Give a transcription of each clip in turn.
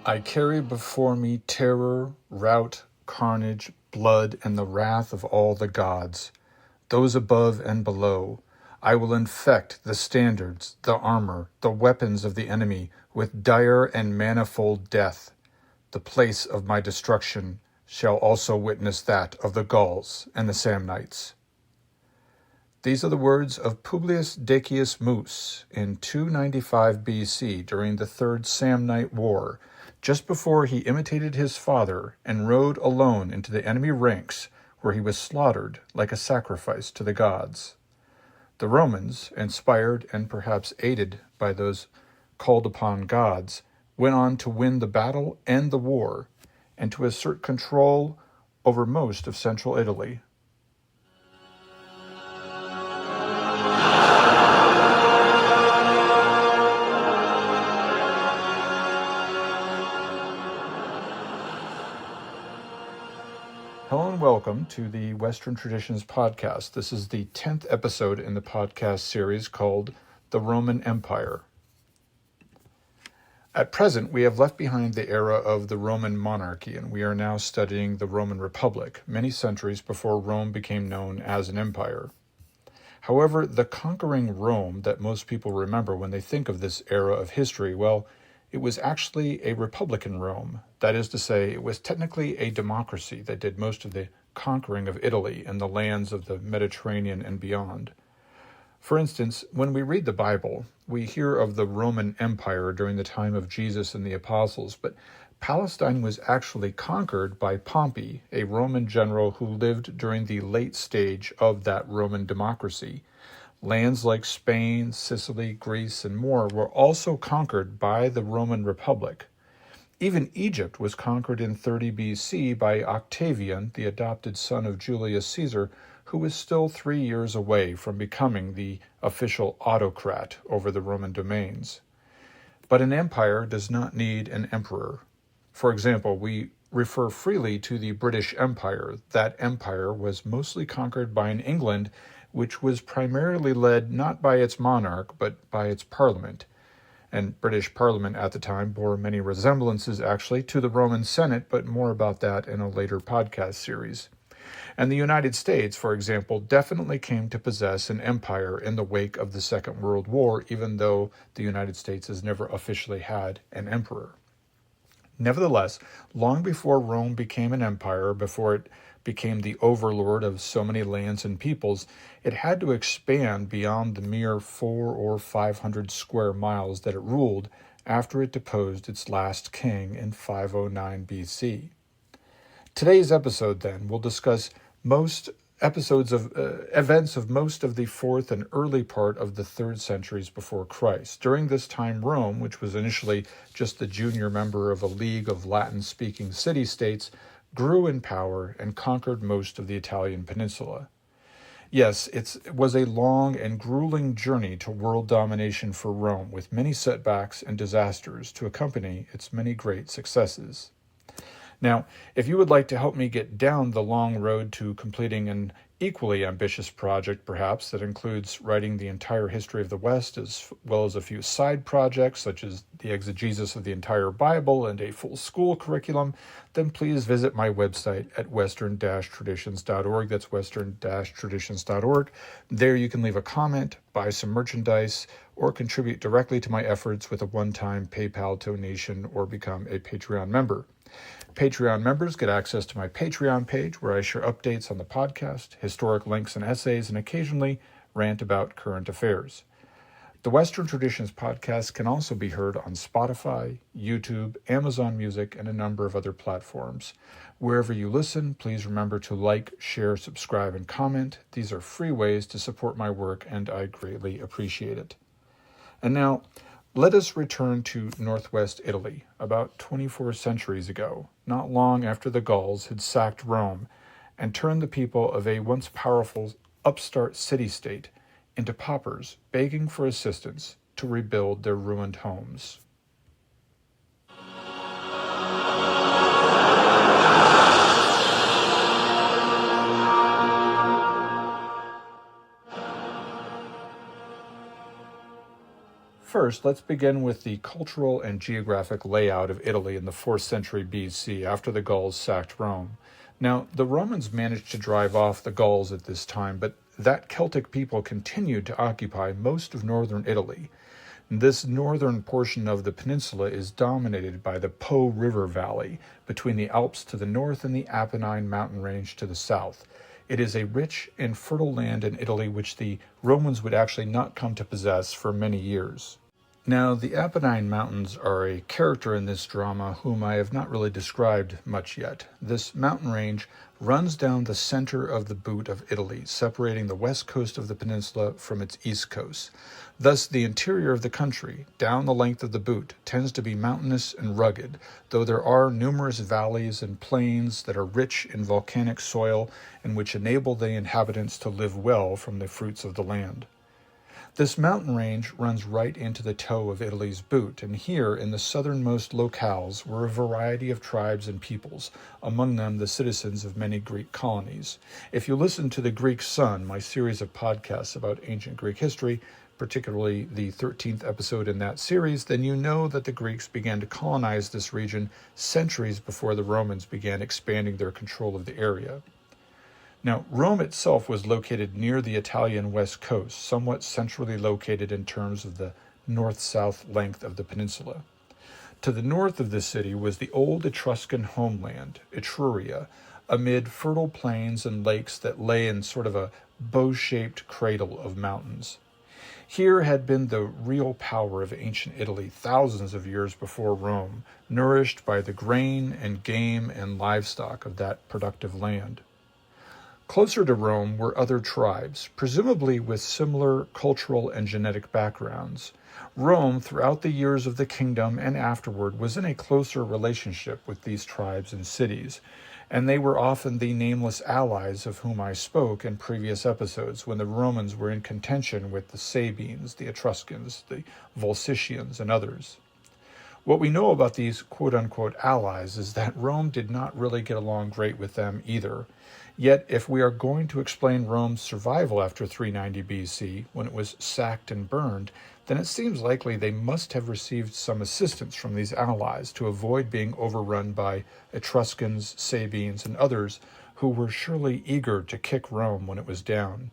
I carry before me terror, rout, carnage, blood, and the wrath of all the gods, those above and below. I will infect the standards, the armor, the weapons of the enemy with dire and manifold death. The place of my destruction shall also witness that of the Gauls and the Samnites. These are the words of Publius Decius Mus in 295 BC during the Third Samnite War, just before he imitated his father and rode alone into the enemy ranks, where he was slaughtered like a sacrifice to the gods. The Romans, inspired and perhaps aided by those called upon gods, went on to win the battle and the war, and to assert control over most of central Italy. Hello and welcome to the Western Traditions podcast. This is the 10th episode in the podcast series called The Roman Empire. At present, we have left behind the era of the Roman monarchy, and we are now studying the Roman Republic, many centuries before Rome became known as an empire. However, the conquering Rome that most people remember when they think of this era of history, well, it was actually a republican Rome. That is to say, it was technically a democracy that did most of the conquering of Italy and the lands of the Mediterranean and beyond. For instance, when we read the Bible, we hear of the Roman Empire during the time of Jesus and the apostles, but Palestine was actually conquered by Pompey, a Roman general who lived during the late stage of that Roman democracy. Lands like Spain, Sicily, Greece, and more were also conquered by the Roman Republic. Even Egypt was conquered in 30 BC by Octavian, the adopted son of Julius Caesar, who was still 3 years away from becoming the official autocrat over the Roman domains. But an empire does not need an emperor. For example, we refer freely to the British Empire. That empire was mostly conquered by an England which was primarily led not by its monarch, but by its parliament. And British Parliament at the time bore many resemblances, actually, to the Roman Senate, but more about that in a later podcast series. And the United States, for example, definitely came to possess an empire in the wake of the Second World War, even though the United States has never officially had an emperor. Nevertheless, long before Rome became an empire, before it became the overlord of so many lands and peoples, it had to expand beyond the mere 400 or 500 square miles that it ruled after it deposed its last king in 509 BC. Today's episode, then, will discuss most episodes of events of most of the 4th and early part of the 3rd centuries before Christ. During this time, Rome, which was initially just the junior member of a league of Latin-speaking city-states, grew in power and conquered most of the Italian peninsula. Yes, it was a long and grueling journey to world domination for Rome, with many setbacks and disasters to accompany its many great successes. Now, if you would like to help me get down the long road to completing an equally ambitious project, perhaps, that includes writing the entire history of the West, as well as a few side projects, such as the exegesis of the entire Bible and a full school curriculum, then please visit my website at western-traditions.org. That's western-traditions.org. There you can leave a comment, buy some merchandise, or contribute directly to my efforts with a one-time PayPal donation or become a Patreon member. Patreon members get access to my Patreon page, where I share updates on the podcast, historic links and essays, and occasionally rant about current affairs. The Western Traditions podcast can also be heard on Spotify, YouTube, Amazon Music, and a number of other platforms. Wherever you listen, please remember to like, share, subscribe, and comment. These are free ways to support my work, and I greatly appreciate it. And now, let us return to northwest Italy, about 24 centuries ago, not long after the Gauls had sacked Rome and turned the people of a once powerful upstart city-state into paupers begging for assistance to rebuild their ruined homes. First, let's begin with the cultural and geographic layout of Italy in the 4th century BC after the Gauls sacked Rome. Now, the Romans managed to drive off the Gauls at this time, but that Celtic people continued to occupy most of northern Italy. This northern portion of the peninsula is dominated by the Po River Valley between the Alps to the north and the Apennine mountain range to the south. It is a rich and fertile land in Italy which the Romans would actually not come to possess for many years. Now, the Apennine Mountains are a character in this drama whom I have not really described much yet. This mountain range runs down the center of the boot of Italy, separating the west coast of the peninsula from its east coast. Thus, the interior of the country, down the length of the boot, tends to be mountainous and rugged, though there are numerous valleys and plains that are rich in volcanic soil and which enable the inhabitants to live well from the fruits of the land. This mountain range runs right into the toe of Italy's boot, and here in the southernmost locales were a variety of tribes and peoples, among them the citizens of many Greek colonies. If you listen to The Greek Sun, my series of podcasts about ancient Greek history, particularly the 13th episode in that series, then you know that the Greeks began to colonize this region centuries before the Romans began expanding their control of the area. Now, Rome itself was located near the Italian west coast, somewhat centrally located in terms of the north-south length of the peninsula. To the north of the city was the old Etruscan homeland, Etruria, amid fertile plains and lakes that lay in sort of a bow-shaped cradle of mountains. Here had been the real power of ancient Italy thousands of years before Rome, nourished by the grain and game and livestock of that productive land. Closer to Rome were other tribes, presumably with similar cultural and genetic backgrounds. Rome, throughout the years of the kingdom and afterward, was in a closer relationship with these tribes and cities, and they were often the nameless allies of whom I spoke in previous episodes when the Romans were in contention with the Sabines, the Etruscans, the Volscians, and others. What we know about these quote-unquote allies is that Rome did not really get along great with them either. Yet, if we are going to explain Rome's survival after 390 BC, when it was sacked and burned, then it seems likely they must have received some assistance from these allies to avoid being overrun by Etruscans, Sabines, and others who were surely eager to kick Rome when it was down.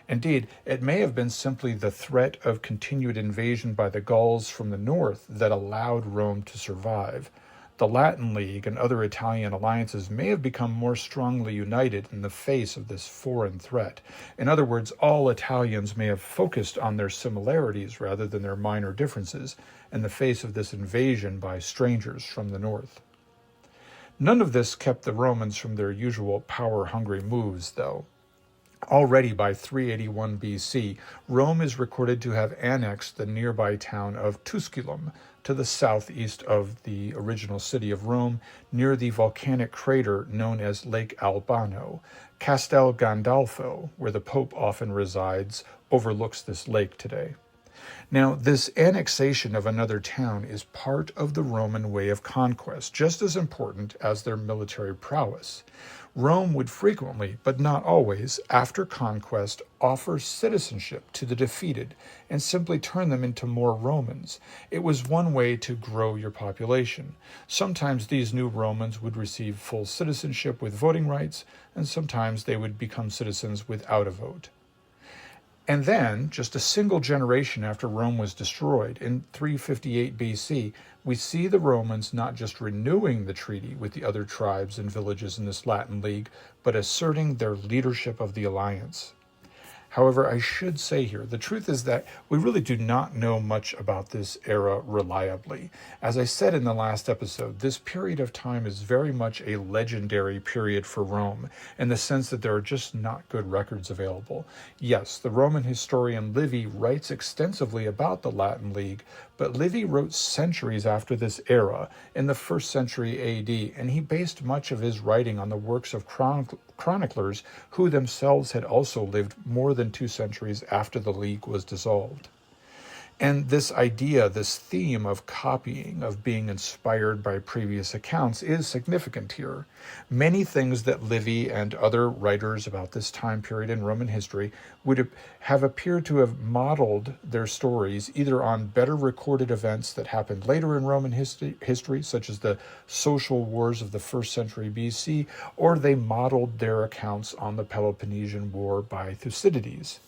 Indeed, it may have been simply the threat of continued invasion by the Gauls from the north that allowed Rome to survive. The Latin League and other Italian alliances may have become more strongly united in the face of this foreign threat. In other words, all Italians may have focused on their similarities rather than their minor differences in the face of this invasion by strangers from the north. None of this kept the Romans from their usual power-hungry moves, though. Already by 381 BC, Rome is recorded to have annexed the nearby town of Tusculum to the southeast of the original city of Rome, near the volcanic crater known as Lake Albano. Castel Gandolfo, where the Pope often resides, overlooks this lake today. Now, this annexation of another town is part of the Roman way of conquest, just as important as their military prowess. Rome would frequently, but not always, after conquest, offer citizenship to the defeated and simply turn them into more Romans. It was one way to grow your population. Sometimes these new Romans would receive full citizenship with voting rights, and sometimes they would become citizens without a vote. And then, just a single generation after Rome was destroyed, in 358 BC, we see the Romans not just renewing the treaty with the other tribes and villages in this Latin League, but asserting their leadership of the alliance. However, I should say here, the truth is that we really do not know much about this era reliably. As I said in the last episode, this period of time is very much a legendary period for Rome, in the sense that there are just not good records available. Yes, the Roman historian Livy writes extensively about the Latin League, but Livy wrote centuries after this era, in the 1st century AD, and he based much of his writing on the works of chroniclers who themselves had also lived more than 2 centuries after the League was dissolved. And this idea, this theme of copying, of being inspired by previous accounts, is significant here. Many things that Livy and other writers about this time period in Roman history would have appeared to have modeled their stories either on better recorded events that happened later in Roman history, such as the social wars of the 1st century BC, or they modeled their accounts on the Peloponnesian War by Thucydides,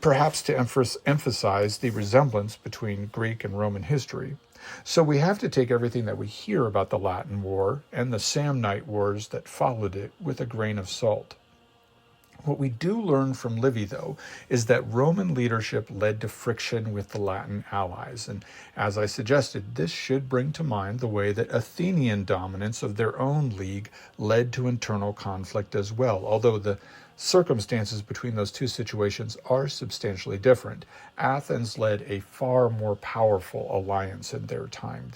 perhaps to emphasize the resemblance between Greek and Roman history. So we have to take everything that we hear about the Latin War and the Samnite Wars that followed it with a grain of salt. What we do learn from Livy, though, is that Roman leadership led to friction with the Latin allies. And as I suggested, this should bring to mind the way that Athenian dominance of their own league led to internal conflict as well, although the circumstances between those two situations are substantially different. Athens led a far more powerful alliance in their time.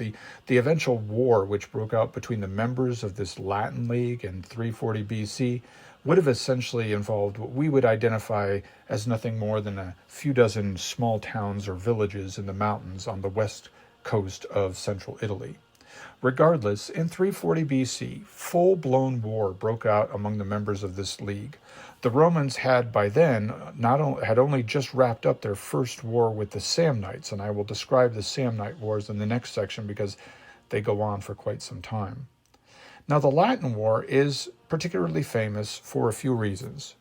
The eventual war which broke out between the members of this Latin League in 340 BC would have essentially involved what we would identify as nothing more than a few dozen small towns or villages in the mountains on the west coast of central Italy. Regardless, in 340 BC, full-blown war broke out among the members of this league. The Romans had by then had only just wrapped up their first war with the Samnites, and I will describe the Samnite Wars in the next section because they go on for quite some time. Now, the Latin War is particularly famous for a few reasons.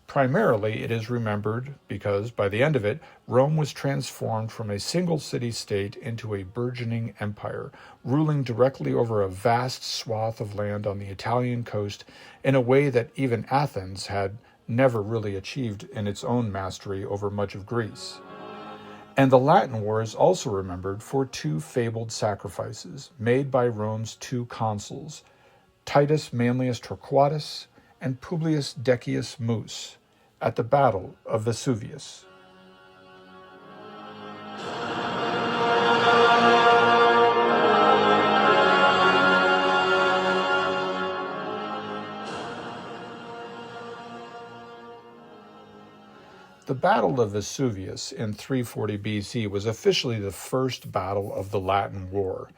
Primarily, it is remembered because, by the end of it, Rome was transformed from a single city-state into a burgeoning empire, ruling directly over a vast swath of land on the Italian coast in a way that even Athens had never really achieved in its own mastery over much of Greece. And the Latin War is also remembered for two fabled sacrifices made by Rome's two consuls, Titus Manlius Torquatus and Publius Decius Mus, at the Battle of Vesuvius. The Battle of Vesuvius in 340 BC was officially the first battle of the Latin War.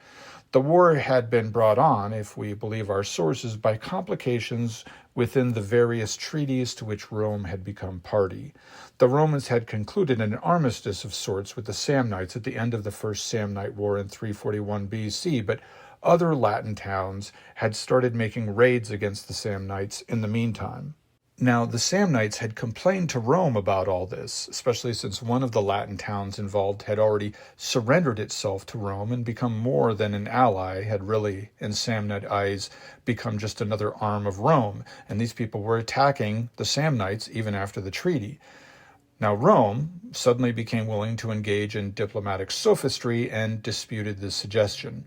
The war had been brought on, if we believe our sources, by complications within the various treaties to which Rome had become party. The Romans had concluded an armistice of sorts with the Samnites at the end of the First Samnite War in 341 BC, but other Latin towns had started making raids against the Samnites in the meantime. Now, the Samnites had complained to Rome about all this, especially since one of the Latin towns involved had already surrendered itself to Rome and become more than an ally, had really, in Samnite eyes, become just another arm of Rome, and these people were attacking the Samnites even after the treaty. Now, Rome suddenly became willing to engage in diplomatic sophistry and disputed this suggestion.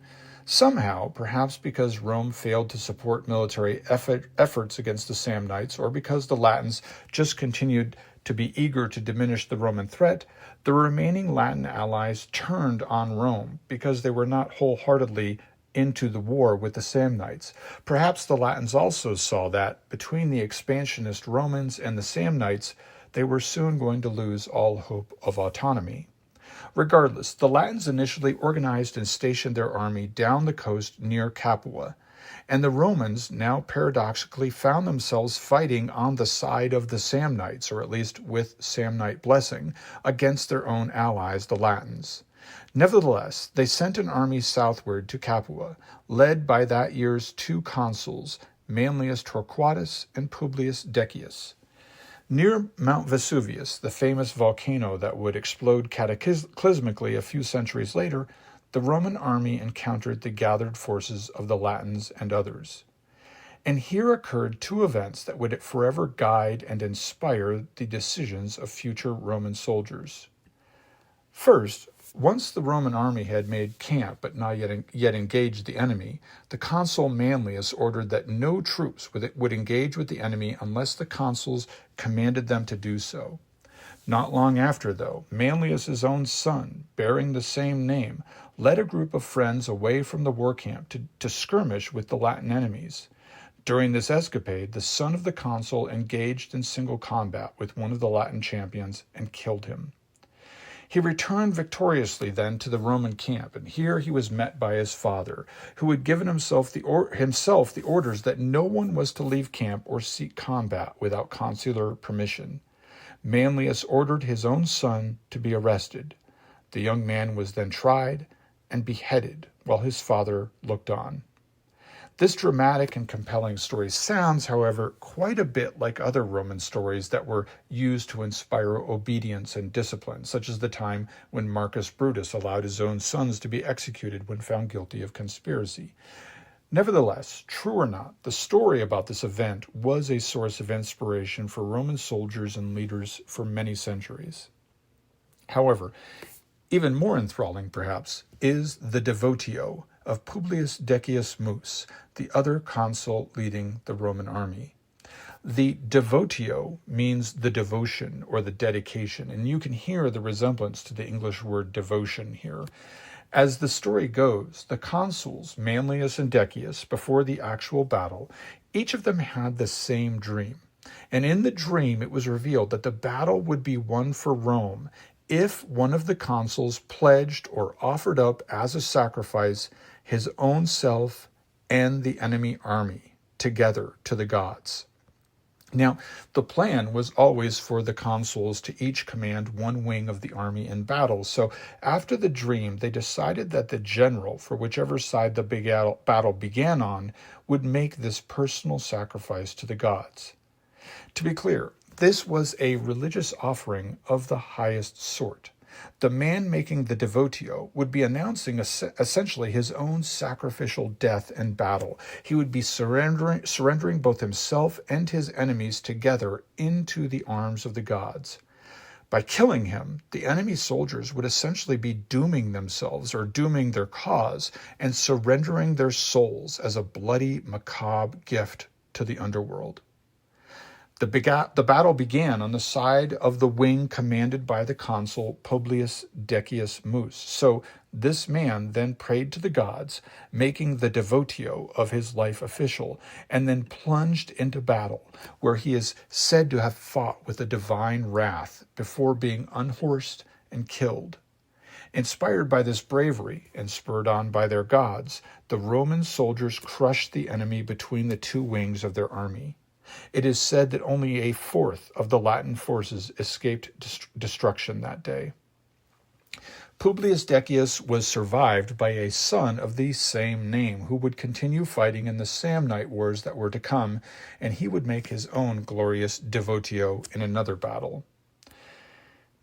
Somehow, perhaps because Rome failed to support military efforts against the Samnites, or because the Latins just continued to be eager to diminish the Roman threat, the remaining Latin allies turned on Rome because they were not wholeheartedly into the war with the Samnites. Perhaps the Latins also saw that between the expansionist Romans and the Samnites, they were soon going to lose all hope of autonomy. Regardless, the Latins initially organized and stationed their army down the coast near Capua, and the Romans now paradoxically found themselves fighting on the side of the Samnites, or at least with Samnite blessing, against their own allies, the Latins. Nevertheless, they sent an army southward to Capua, led by that year's two consuls, Manlius Torquatus and Publius Decius. Near Mount Vesuvius, the famous volcano that would explode cataclysmically a few centuries later, the Roman army encountered the gathered forces of the Latins and others. And here occurred two events that would forever guide and inspire the decisions of future Roman soldiers. First, once the Roman army had made camp but not yet engaged the enemy, the consul Manlius ordered that no troops would engage with the enemy unless the consuls commanded them to do so. Not long after, though, Manlius's own son, bearing the same name, led a group of friends away from the war camp to skirmish with the Latin enemies. During this escapade, the son of the consul engaged in single combat with one of the Latin champions and killed him. He returned victoriously then to the Roman camp, and here he was met by his father, who had given himself the orders that no one was to leave camp or seek combat without consular permission. Manlius ordered his own son to be arrested. The young man was then tried and beheaded while his father looked on. This dramatic and compelling story sounds, however, quite a bit like other Roman stories that were used to inspire obedience and discipline, such as the time when Marcus Brutus allowed his own sons to be executed when found guilty of conspiracy. Nevertheless, true or not, the story about this event was a source of inspiration for Roman soldiers and leaders for many centuries. However, even more enthralling, perhaps, is the devotio of Publius Decius Mus, the other consul leading the Roman army. The devotio means the devotion or the dedication, and you can hear the resemblance to the English word devotion here. As the story goes, the consuls, Manlius and Decius, before the actual battle, each of them had the same dream. And in the dream, it was revealed that the battle would be won for Rome if one of the consuls pledged or offered up as a sacrifice his own self and the enemy army together to the gods. Now, the plan was always for the consuls to each command one wing of the army in battle. So after the dream, they decided that the general, for whichever side the battle began on, would make this personal sacrifice to the gods. To be clear, this was a religious offering of the highest sort. The man making the devotio would be announcing essentially his own sacrificial death in battle. He would be surrendering both himself and his enemies together into the arms of the gods. By killing him, the enemy soldiers would essentially be dooming themselves or dooming their cause and surrendering their souls as a bloody, macabre gift to the underworld. The battle began on the side of the wing commanded by the consul Publius Decius Mus. So this man then prayed to the gods, making the devotio of his life official, and then plunged into battle, where he is said to have fought with a divine wrath before being unhorsed and killed. Inspired by this bravery and spurred on by their gods, the Roman soldiers crushed the enemy between the two wings of their army. It is said that only a fourth of the Latin forces escaped destruction that day. Publius Decius was survived by a son of the same name who would continue fighting in the Samnite Wars that were to come, and he would make his own glorious devotio in another battle.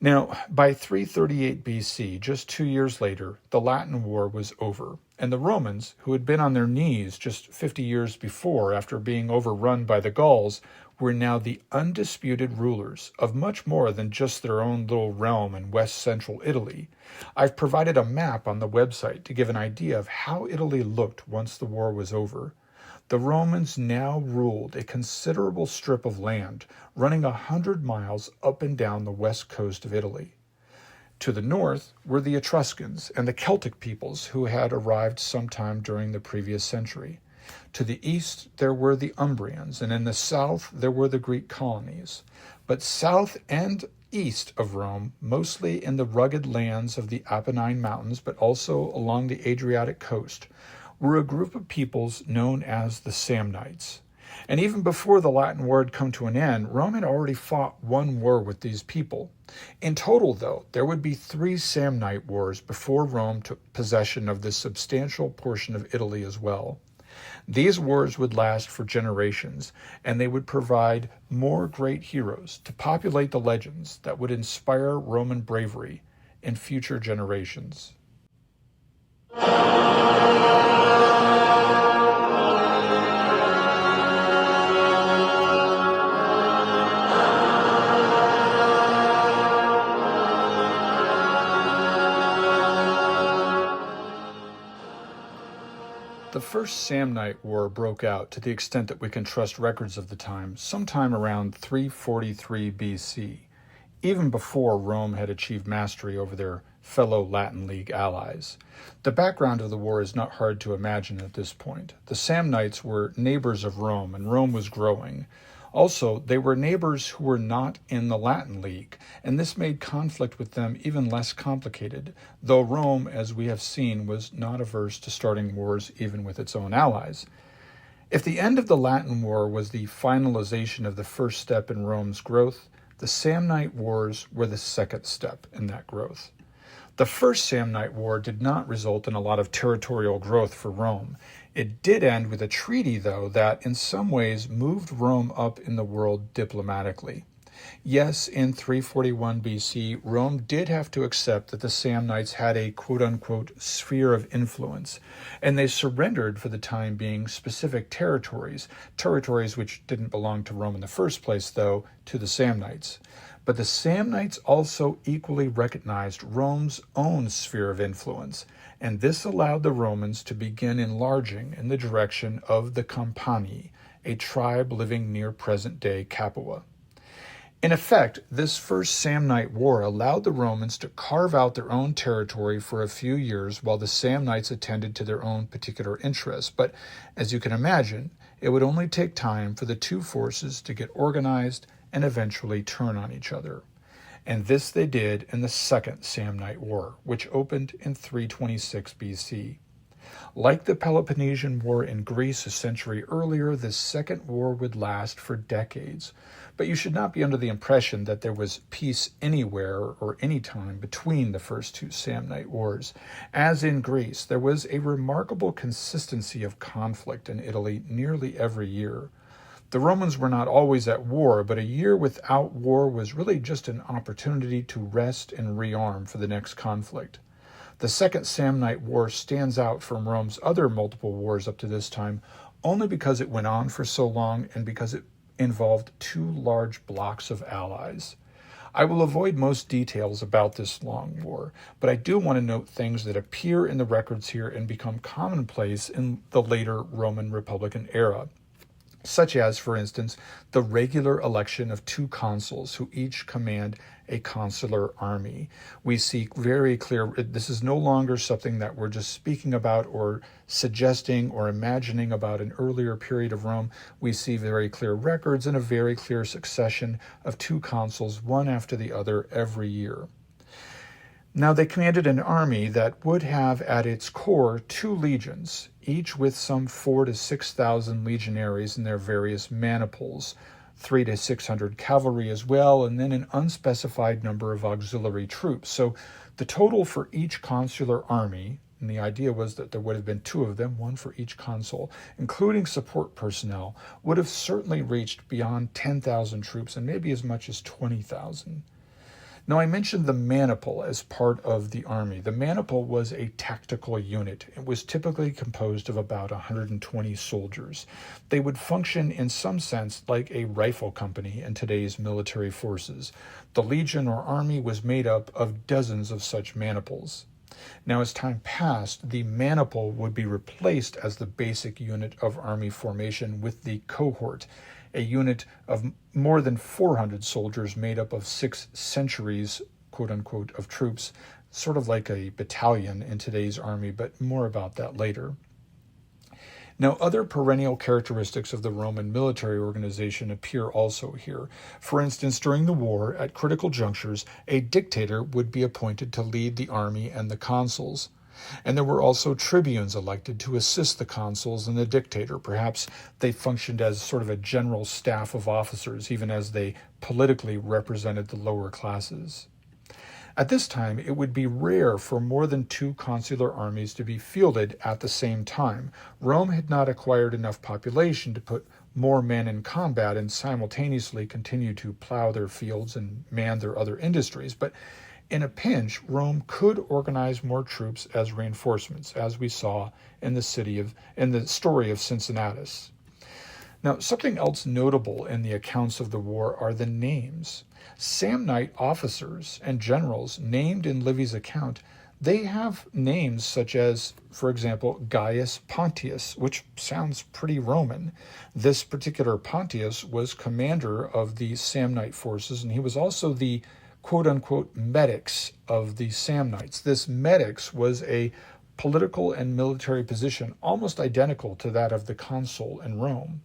Now, by 338 BC, just 2 years later, the Latin War was over, and the Romans, who had been on their knees just 50 years before after being overrun by the Gauls, were now the undisputed rulers of much more than just their own little realm in west-central Italy. I've provided a map on the website to give an idea of how Italy looked once the war was over. The Romans now ruled a considerable strip of land, running 100 miles up and down the west coast of Italy. To the north were the Etruscans and the Celtic peoples who had arrived sometime during the previous century. To the east there were the Umbrians, and in the south there were the Greek colonies. But south and east of Rome, mostly in the rugged lands of the Apennine Mountains, but also along the Adriatic coast, were a group of peoples known as the Samnites. And even before the Latin war had come to an end, Rome had already fought one war with these people. In total, though, there would be 3 Samnite wars before Rome took possession of this substantial portion of Italy as well. These wars would last for generations, and they would provide more great heroes to populate the legends that would inspire Roman bravery in future generations. The First Samnite War broke out, to the extent that we can trust records of the time, sometime around 343 BC, even before Rome had achieved mastery over their fellow Latin League allies. The background of the war is not hard to imagine at this point. The Samnites were neighbors of Rome, and Rome was growing. Also, they were neighbors who were not in the Latin League, and this made conflict with them even less complicated, though Rome, as we have seen, was not averse to starting wars even with its own allies. If the end of the Latin War was the finalization of the first step in Rome's growth, the Samnite Wars were the second step in that growth. The First Samnite War did not result in a lot of territorial growth for Rome. It did end with a treaty, though, that in some ways moved Rome up in the world diplomatically. Yes, in 341 BC, Rome did have to accept that the Samnites had a quote-unquote sphere of influence, and they surrendered for the time being specific territories which didn't belong to Rome in the first place, though, to the Samnites. But the Samnites also equally recognized Rome's own sphere of influence, and this allowed the Romans to begin enlarging in the direction of the Campani, a tribe living near present-day Capua. In effect, this first Samnite War allowed the Romans to carve out their own territory for a few years while the Samnites attended to their own particular interests. But as you can imagine, it would only take time for the two forces to get organized and eventually turn on each other. And this they did in the Second Samnite War, which opened in 326 BC. Like the Peloponnesian War in Greece a century earlier, this second war would last for decades. But you should not be under the impression that there was peace anywhere or any time between the first two Samnite wars. As in Greece, there was a remarkable consistency of conflict in Italy nearly every year. The Romans were not always at war, but a year without war was really just an opportunity to rest and rearm for the next conflict. The Second Samnite War stands out from Rome's other multiple wars up to this time only because it went on for so long and because it involved two large blocks of allies. I will avoid most details about this long war, but I do want to note things that appear in the records here and become commonplace in the later Roman Republican era, such as, for instance, the regular election of two consuls who each command a consular army. We see very clear, this is no longer something that we're just speaking about or suggesting or imagining about an earlier period of Rome. We see very clear records and a very clear succession of two consuls, one after the other, every year. Now, they commanded an army that would have at its core two legions, each with some 4,000 to 6,000 legionaries in their various maniples, 300 to 600 cavalry as well, and then an unspecified number of auxiliary troops. So the total for each consular army, and the idea was that there would have been two of them, one for each consul, including support personnel, would have certainly reached beyond 10,000 troops and maybe as much as 20,000. Now, I mentioned the maniple as part of the army. The maniple was a tactical unit. It was typically composed of about 120 soldiers. They would function in some sense like a rifle company in today's military forces. The legion or army was made up of dozens of such maniples. Now, as time passed, the maniple would be replaced as the basic unit of army formation with the cohort, a unit of more than 400 soldiers made up of 6 centuries, quote-unquote, of troops, sort of like a battalion in today's army, but more about that later. Now, other perennial characteristics of the Roman military organization appear also here. For instance, during the war, at critical junctures, a dictator would be appointed to lead the army and the consuls. And there were also tribunes elected to assist the consuls and the dictator. Perhaps they functioned as sort of a general staff of officers, even as they politically represented the lower classes. At this time, it would be rare for more than 2 consular armies to be fielded at the same time. Rome had not acquired enough population to put more men in combat and simultaneously continue to plow their fields and man their other industries, but in a pinch, Rome could organize more troops as reinforcements, as we saw in the story of Cincinnatus. Now, something else notable in the accounts of the war are the names. Samnite officers and generals named in Livy's account, they have names such as, for example, Gaius Pontius, which sounds pretty Roman. This particular Pontius was commander of the Samnite forces, and he was also the quote-unquote medics of the Samnites. This medics was a political and military position almost identical to that of the consul in Rome.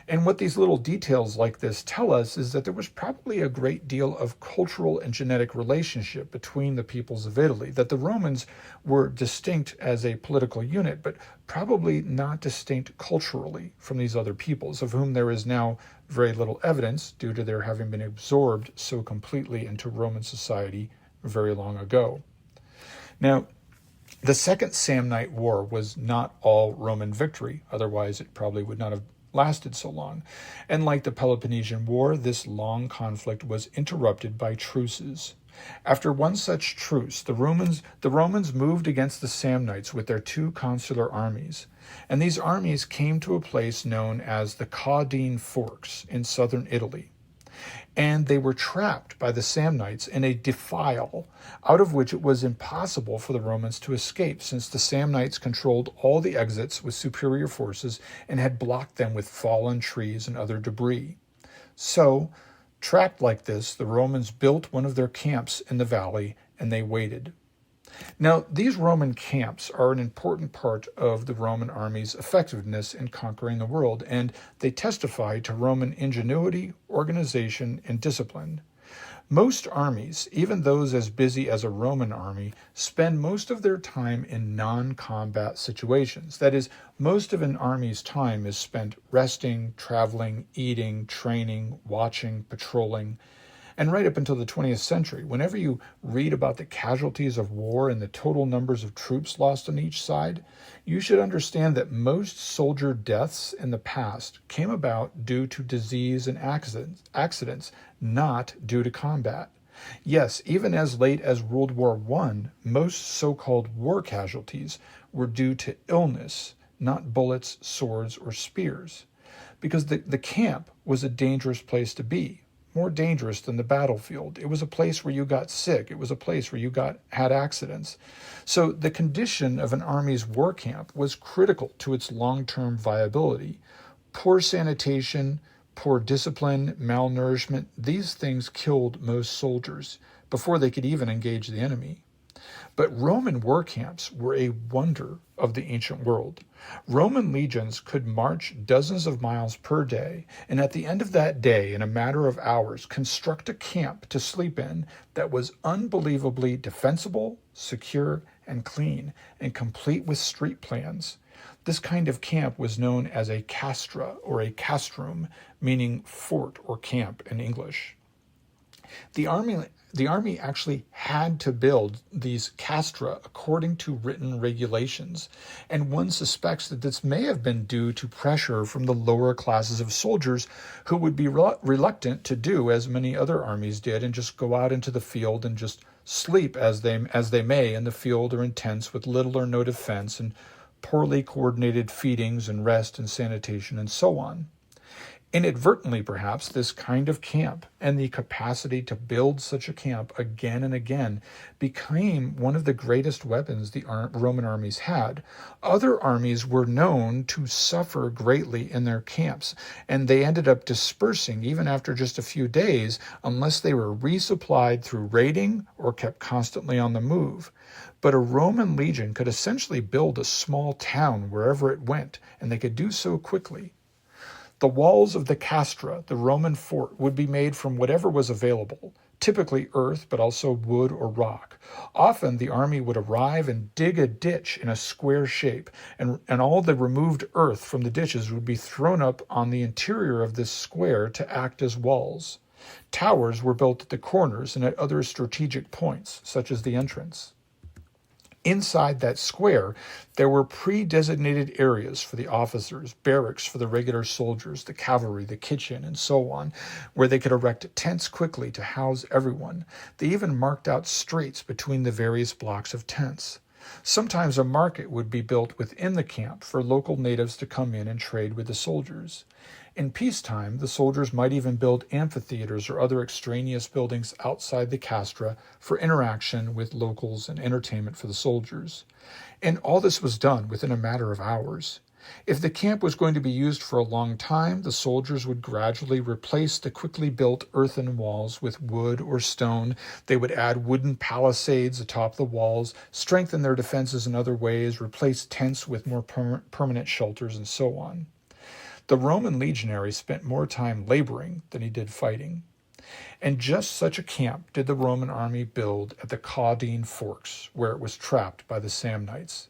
And what these little details like this tell us is that there was probably a great deal of cultural and genetic relationship between the peoples of Italy, that the Romans were distinct as a political unit, but probably not distinct culturally from these other peoples, of whom there is now very little evidence due to their having been absorbed so completely into Roman society very long ago. Now, the Second Samnite War was not all Roman victory, otherwise it probably would not have lasted so long. And like the Peloponnesian War, this long conflict was interrupted by truces. After one such truce, the Romans moved against the Samnites with their 2 consular armies, and these armies came to a place known as the Caudine Forks in southern Italy. And they were trapped by the Samnites in a defile, out of which it was impossible for the Romans to escape, since the Samnites controlled all the exits with superior forces and had blocked them with fallen trees and other debris. So, trapped like this, the Romans built one of their camps in the valley, and they waited. Now, these Roman camps are an important part of the Roman army's effectiveness in conquering the world, and they testify to Roman ingenuity, organization, and discipline. Most armies, even those as busy as a Roman army, spend most of their time in non-combat situations. That is, most of an army's time is spent resting, traveling, eating, training, watching, patrolling. And right up until the 20th century, whenever you read about the casualties of war and the total numbers of troops lost on each side, you should understand that most soldier deaths in the past came about due to disease and accidents, not due to combat. Yes, even as late as World War I, most so-called war casualties were due to illness, not bullets, swords, or spears, because the camp was a dangerous place to be. More dangerous than the battlefield. It was a place where you got sick. It was a place where you had accidents. So the condition of an army's war camp was critical to its long-term viability. Poor sanitation, poor discipline, malnourishment, these things killed most soldiers before they could even engage the enemy. But Roman war camps were a wonder of the ancient world. Roman legions could march dozens of miles per day, and at the end of that day, in a matter of hours, construct a camp to sleep in that was unbelievably defensible, secure, and clean, and complete with street plans. This kind of camp was known as a castra or a castrum, meaning fort or camp in English. The army actually had to build these castra according to written regulations, and one suspects that this may have been due to pressure from the lower classes of soldiers who would be reluctant to do as many other armies did and just go out into the field and just sleep as they may in the field or in tents with little or no defense and poorly coordinated feedings and rest and sanitation and so on. Inadvertently, perhaps, this kind of camp and the capacity to build such a camp again and again became one of the greatest weapons the Roman armies had. Other armies were known to suffer greatly in their camps, and they ended up dispersing even after just a few days unless they were resupplied through raiding or kept constantly on the move. But a Roman legion could essentially build a small town wherever it went, and they could do so quickly. The walls of the castra, the Roman fort, would be made from whatever was available, typically earth, but also wood or rock. Often the army would arrive and dig a ditch in a square shape, and all the removed earth from the ditches would be thrown up on the interior of this square to act as walls. Towers were built at the corners and at other strategic points, such as the entrance. Inside that square, there were pre-designated areas for the officers, barracks for the regular soldiers, the cavalry, the kitchen, and so on, where they could erect tents quickly to house everyone. They even marked out streets between the various blocks of tents. Sometimes a market would be built within the camp for local natives to come in and trade with the soldiers. In peacetime, the soldiers might even build amphitheaters or other extraneous buildings outside the castra for interaction with locals and entertainment for the soldiers. And all this was done within a matter of hours. If the camp was going to be used for a long time, the soldiers would gradually replace the quickly built earthen walls with wood or stone. They would add wooden palisades atop the walls, strengthen their defenses in other ways, replace tents with more permanent shelters, and so on. The Roman legionary spent more time laboring than he did fighting. And just such a camp did the Roman army build at the Caudine Forks, where it was trapped by the Samnites.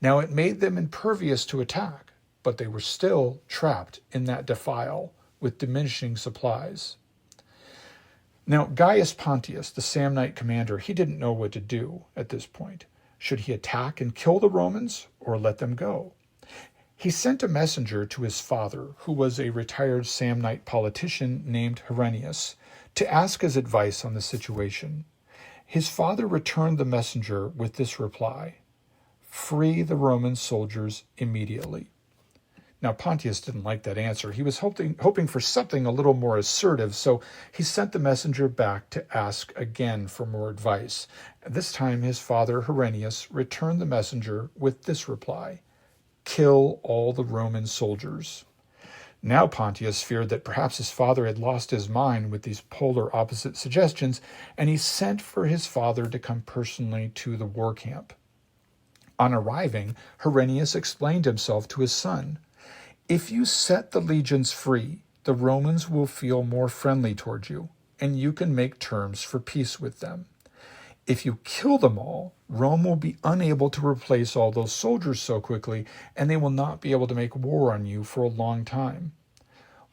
Now it made them impervious to attack, but they were still trapped in that defile with diminishing supplies. Now Gaius Pontius, the Samnite commander, he didn't know what to do at this point. Should he attack and kill the Romans or let them go? He sent a messenger to his father, who was a retired Samnite politician named Herennius, to ask his advice on the situation. His father returned the messenger with this reply: "Free the Roman soldiers immediately." Now Pontius didn't like that answer. He was hoping for something a little more assertive, so he sent the messenger back to ask again for more advice. This time his father, Herennius, returned the messenger with this reply: "Kill all the Roman soldiers." Now Pontius feared that perhaps his father had lost his mind with these polar opposite suggestions, and he sent for his father to come personally to the war camp. On arriving, Herennius explained himself to his son. "If you set the legions free, the Romans will feel more friendly toward you, and you can make terms for peace with them. If you kill them all, Rome will be unable to replace all those soldiers so quickly, and they will not be able to make war on you for a long time."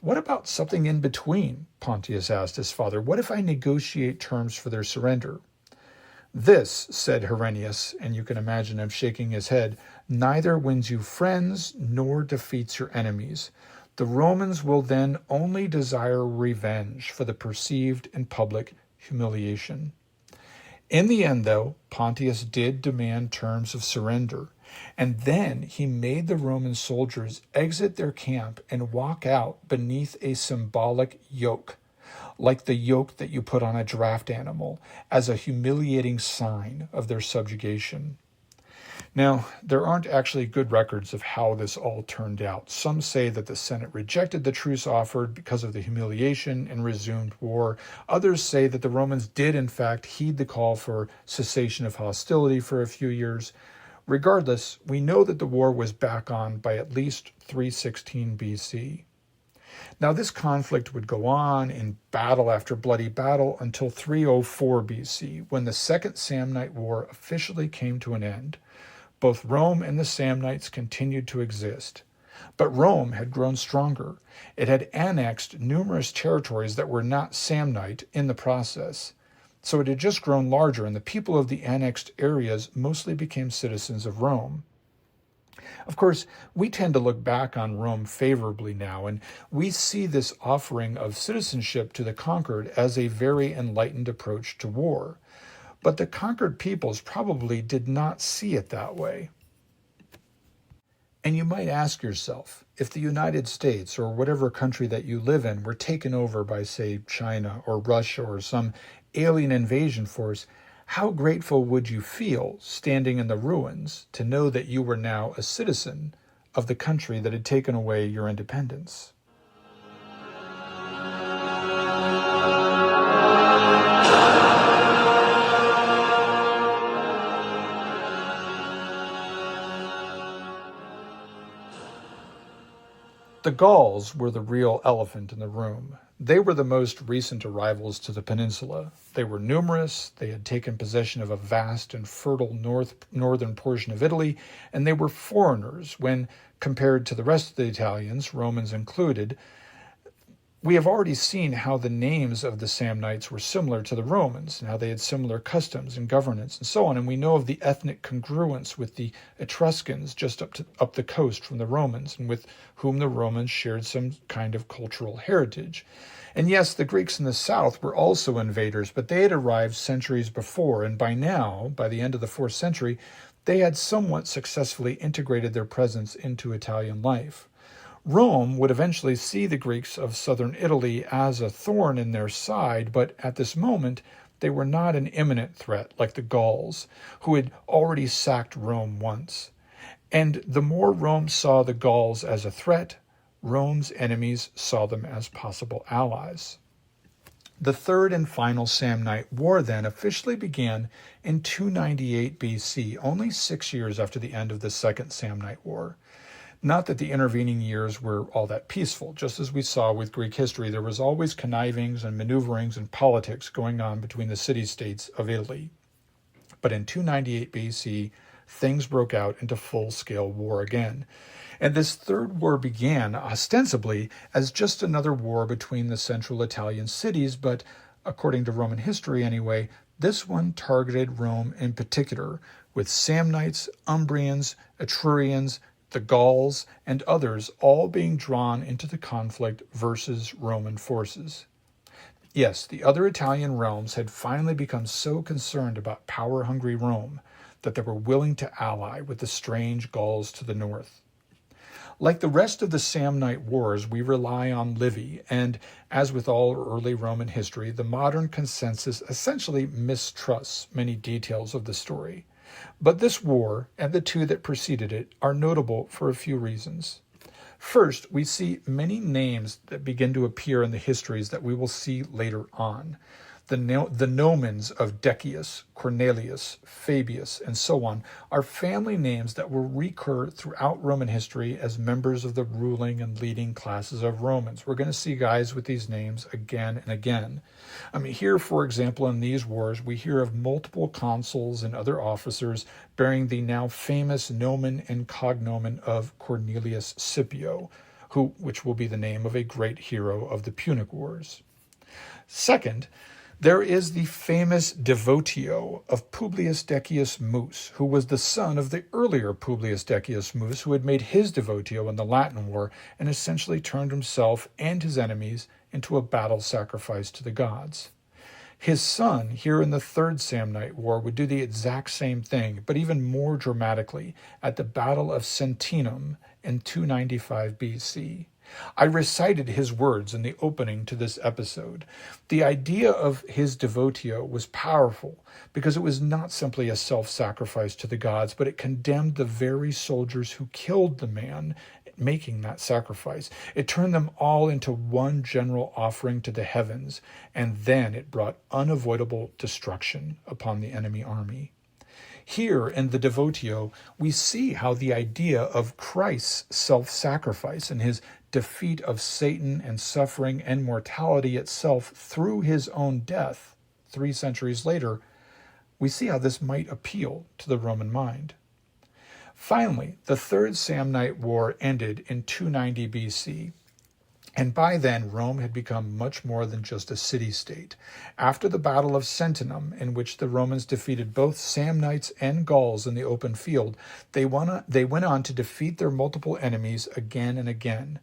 "What about something in between?" Pontius asked his father. "What if I negotiate terms for their surrender?" "This," said Herennius, and you can imagine him shaking his head, "neither wins you friends nor defeats your enemies. The Romans will then only desire revenge for the perceived and public humiliation." In the end, though, Pontius did demand terms of surrender, and then he made the Roman soldiers exit their camp and walk out beneath a symbolic yoke, like the yoke that you put on a draft animal, as a humiliating sign of their subjugation. Now, there aren't actually good records of how this all turned out. Some say that the Senate rejected the truce offered because of the humiliation and resumed war. Others say that the Romans did, in fact, heed the call for cessation of hostility for a few years. Regardless, we know that the war was back on by at least 316 BC. Now, this conflict would go on in battle after bloody battle until 304 BC, when the Second Samnite War officially came to an end. Both Rome and the Samnites continued to exist. But Rome had grown stronger. It had annexed numerous territories that were not Samnite in the process. So it had just grown larger, and the people of the annexed areas mostly became citizens of Rome. Of course, we tend to look back on Rome favorably now, and we see this offering of citizenship to the conquered as a very enlightened approach to war. But the conquered peoples probably did not see it that way. And you might ask yourself, if the United States or whatever country that you live in were taken over by, say, China or Russia or some alien invasion force, how grateful would you feel standing in the ruins to know that you were now a citizen of the country that had taken away your independence? The Gauls were the real elephant in the room. They were the most recent arrivals to the peninsula. They were numerous, they had taken possession of a vast and fertile northern portion of Italy, and they were foreigners when compared to the rest of the Italians, Romans included. We have already seen how the names of the Samnites were similar to the Romans, and how they had similar customs and governance and so on, and we know of the ethnic congruence with the Etruscans just up the coast from the Romans, and with whom the Romans shared some kind of cultural heritage. And yes, the Greeks in the south were also invaders, but they had arrived centuries before, and by now, by the end of the 4th century, they had somewhat successfully integrated their presence into Italian life. Rome would eventually see the Greeks of southern Italy as a thorn in their side, but at this moment they were not an imminent threat like the Gauls, who had already sacked Rome once. And the more Rome saw the Gauls as a threat, Rome's enemies saw them as possible allies. The third and final Samnite War then officially began in 298 BC, only 6 years after the end of the Second Samnite War. Not that the intervening years were all that peaceful. Just as we saw with Greek history, there was always connivings and maneuverings and politics going on between the city-states of Italy. But in 298 BC, things broke out into full-scale war again. And this third war began, ostensibly, as just another war between the central Italian cities, but according to Roman history anyway, this one targeted Rome in particular, with Samnites, Umbrians, Etrurians, the Gauls, and others all being drawn into the conflict versus Roman forces. Yes, the other Italian realms had finally become so concerned about power-hungry Rome that they were willing to ally with the strange Gauls to the north. Like the rest of the Samnite wars, we rely on Livy, and as with all early Roman history, the modern consensus essentially mistrusts many details of the story. But this war, and the two that preceded it, are notable for a few reasons. First, we see many names that begin to appear in the histories that we will see later on. The nomens of Decius, Cornelius, Fabius, and so on are family names that will recur throughout Roman history as members of the ruling and leading classes of Romans. We're going to see guys with these names again and again. Here, for example, in these wars, we hear of multiple consuls and other officers bearing the now famous nomen and cognomen of Cornelius Scipio, which will be the name of a great hero of the Punic Wars. Second, there is the famous devotio of Publius Decius Mus, who was the son of the earlier Publius Decius Mus, who had made his devotio in the Latin War and essentially turned himself and his enemies into a battle sacrifice to the gods. His son, here in the Third Samnite War, would do the exact same thing, but even more dramatically, at the Battle of Sentinum in 295 BC. I recited his words in the opening to this episode. The idea of his devotio was powerful because it was not simply a self-sacrifice to the gods, but it condemned the very soldiers who killed the man making that sacrifice. It turned them all into one general offering to the heavens, and then it brought unavoidable destruction upon the enemy army. Here in the devotio, we see how the idea of Christ's self-sacrifice and his defeat of Satan and suffering and mortality itself through his own death 3 centuries later, we see how this might appeal to the Roman mind. Finally, the Third Samnite War ended in 290 BC. And by then, Rome had become much more than just a city-state. After the Battle of Sentinum, in which the Romans defeated both Samnites and Gauls in the open field, they went on to defeat their multiple enemies again and again.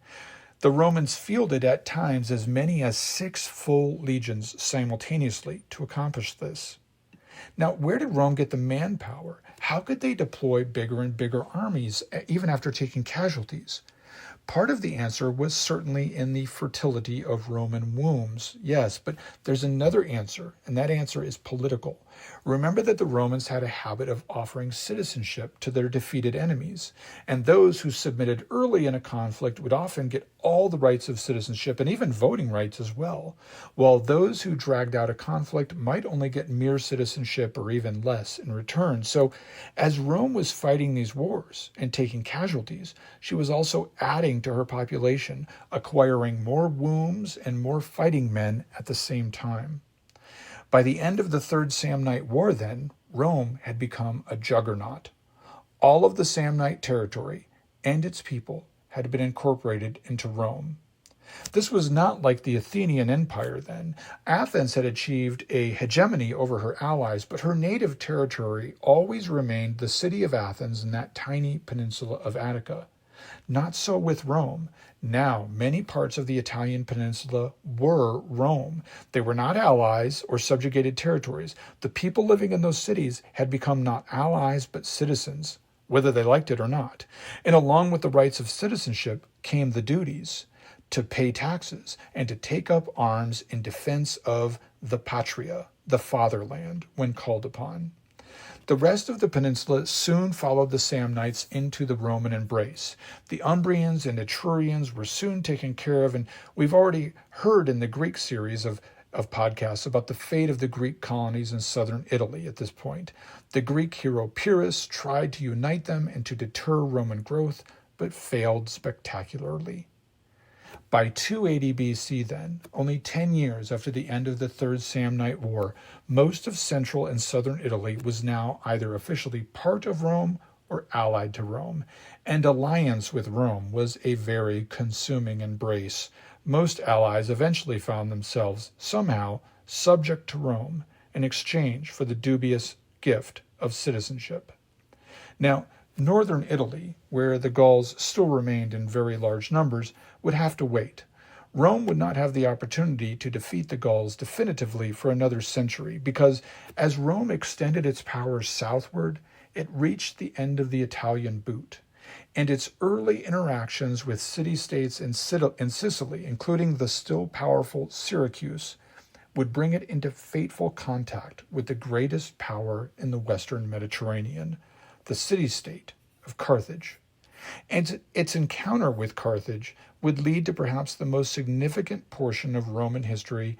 The Romans fielded at times as many as 6 full legions simultaneously to accomplish this. Now, where did Rome get the manpower? How could they deploy bigger and bigger armies, even after taking casualties? Part of the answer was certainly in the fertility of Roman wombs, yes, but there's another answer, and that answer is political. Remember that the Romans had a habit of offering citizenship to their defeated enemies, and those who submitted early in a conflict would often get all the rights of citizenship and even voting rights as well, while those who dragged out a conflict might only get mere citizenship or even less in return. So as Rome was fighting these wars and taking casualties, she was also adding to her population, acquiring more wombs and more fighting men at the same time. By the end of the Third Samnite War, then, Rome had become a juggernaut. All of the Samnite territory and its people had been incorporated into Rome. This was not like the Athenian Empire then. Athens had achieved a hegemony over her allies, but her native territory always remained the city of Athens in that tiny peninsula of Attica. Not so with Rome. Now, many parts of the Italian peninsula were Rome. They were not allies or subjugated territories. The people living in those cities had become not allies but citizens, whether they liked it or not. And along with the rights of citizenship came the duties to pay taxes and to take up arms in defense of the patria, the fatherland, when called upon. The rest of the peninsula soon followed the Samnites into the Roman embrace. The Umbrians and Etrurians were soon taken care of, and we've already heard in the Greek series of podcasts about the fate of the Greek colonies in southern Italy at this point. The Greek hero Pyrrhus tried to unite them and to deter Roman growth, but failed spectacularly. By 280 BC then, only 10 years after the end of the Third Samnite War, most of central and southern Italy was now either officially part of Rome or allied to Rome, and alliance with Rome was a very consuming embrace. Most allies eventually found themselves somehow subject to Rome in exchange for the dubious gift of citizenship. Now, northern Italy, where the Gauls still remained in very large numbers, would have to wait. Rome would not have the opportunity to defeat the Gauls definitively for another century, because as Rome extended its power southward, it reached the end of the Italian boot, and its early interactions with city-states in Sicily, including the still powerful Syracuse, would bring it into fateful contact with the greatest power in the Western Mediterranean, the city-state of Carthage. And its encounter with Carthage would lead to perhaps the most significant portion of Roman history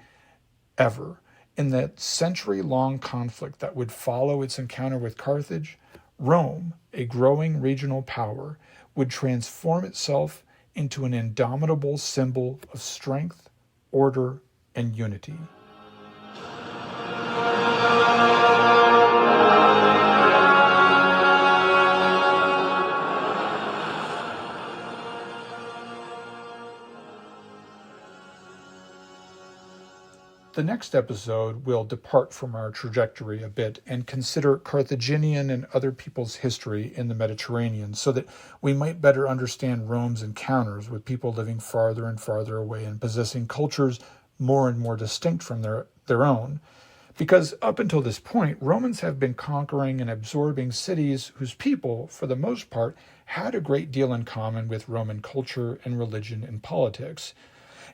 ever. In the century-long conflict that would follow its encounter with Carthage, Rome, a growing regional power, would transform itself into an indomitable symbol of strength, order, and unity. The next episode will depart from our trajectory a bit and consider Carthaginian and other people's history in the Mediterranean so that we might better understand Rome's encounters with people living farther and farther away and possessing cultures more and more distinct from their own. Because up until this point, Romans have been conquering and absorbing cities whose people, for the most part, had a great deal in common with Roman culture and religion and politics.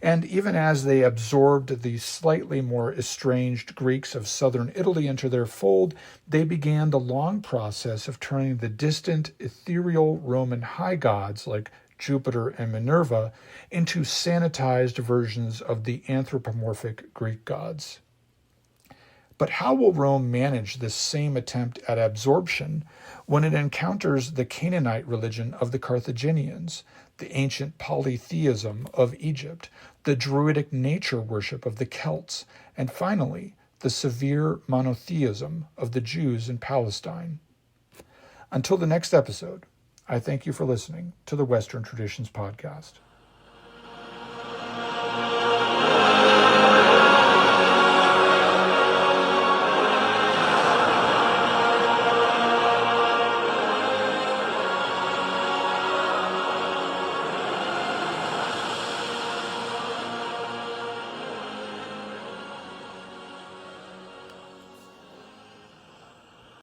And even as they absorbed the slightly more estranged Greeks of southern Italy into their fold, they began the long process of turning the distant, ethereal Roman high gods like Jupiter and Minerva into sanitized versions of the anthropomorphic Greek gods. But how will Rome manage this same attempt at absorption when it encounters the Canaanite religion of the Carthaginians, the ancient polytheism of Egypt, the druidic nature worship of the Celts, and finally, the severe monotheism of the Jews in Palestine? Until the next episode, I thank you for listening to the Western Traditions Podcast.